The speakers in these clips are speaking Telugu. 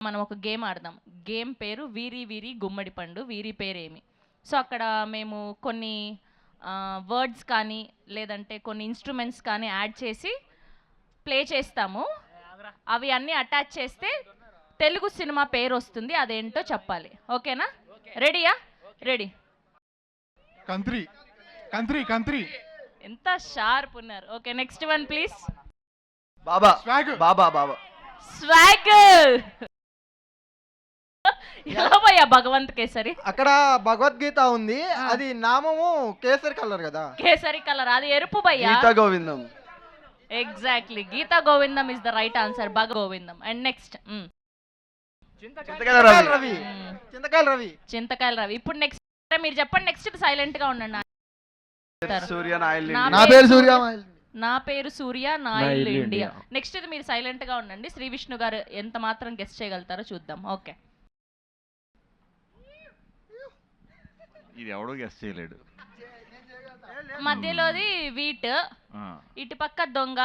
మనం ఒక గేమ్ ఆడదాం. గేమ్ పేరు వీరి వీరి గుమ్మడి పండు. వీరి పేరేమి? సో అక్కడ మేము కొన్ని వర్డ్స్ కానీ లేదంటే కొన్ని ఇన్స్ట్రుమెంట్స్ కానీ యాడ్ చేసి ప్లే చేస్తాము. అవి అన్నీ అటాచ్ చేస్తే తెలుగు సినిమా పేరు వస్తుంది. అదేంటో చెప్పాలి. ఓకేనా? రెడీయా? రెడీ. కంత్రి కంత్రి కంత్రి ఎంత షార్ప్ ఉన్నారు. Okay, next one please. Baba swag Baba Baba swag. ఎలా భయ్యా భగవంత్ కేసరి? అక్కడ భగవద్గీత ఉంది, అది నామము కేసరి కలర్ కదా. కేసరి కలర్, అది ఎరుపు భయ్యా. Geetha Govindam. Exactly, Geetha Govindam is the right answer. భగ గోవిందం. And next Chinthakayala Ravi. చింతకాయల రవి. చింతకాయల రవి. ఇప్పుడు నెక్స్ట్ మీరు చెప్పండి. నెక్స్ట్ సైలెంట్ గా ఉండండి. సూర్య నాయల్. నా పేరు సూర్య. నా పేరు సూర్య, నా ఇల్లు ఇండియా. నెక్స్ట్ ఇది మీరు సైలెంట్ గా ఉండండి. శ్రీ విష్ణు గారు ఎంత మాత్రం గెస్ట్ చేయగలుగుతారో చూద్దాం. ఓకే. ఇది ఎవడో గెస్ట్ చేయలేడు. మధ్యలోది వీట్, ఇటు పక్క దొంగ,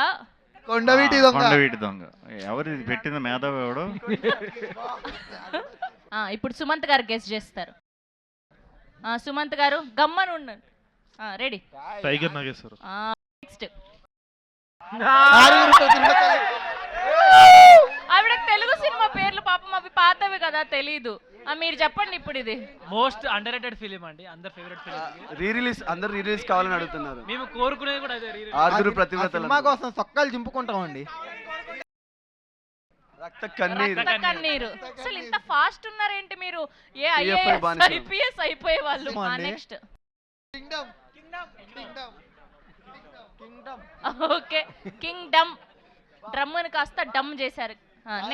కొండవీటి దొంగ. కొండవీటి దొంగ. ఎవరు ఇది పెట్టిన మేధావి ఎవడు? ఇప్పుడు సుమంత్ గారు గెస్ట్ చేస్తారు. సుమంత్ గారు గమ్మని ఉండండి. రెడీ. టైగర్ నాగేశ్వర. నెక్స్ట్ ఆవిడకి తెలుగు సినిమా పేర్లు పాపం అవి పాతవి కదా, తెలీదు. మీరు చెప్పండి ఇప్పుడు. ఇది మోస్ట్ అండర్ రేటెడ్ ఫిలిం అండి, అందరు ఫేవరెట్ ఫిలిం. రీరిలీజ్, అందరు రీరిలీజ్ కావాలని అడుగుతున్నారు. మేము కోరుకునేది కూడా అదే. ఆరుగురు ప్రతిభటన సినిమా కోసం సొక్కాలు చింపుకుంటామండి. రక్త కన్నీరు. అసలు ఇంత ఫాస్ట్ ఉన్నారేంటి మీరు? ఏ ఐపీఎస్ అయిపోయే వాళ్ళు. Next okay, Kingdom. డ్రమ్ అని కాస్త డమ్ చేశారు. నెక్స్ట్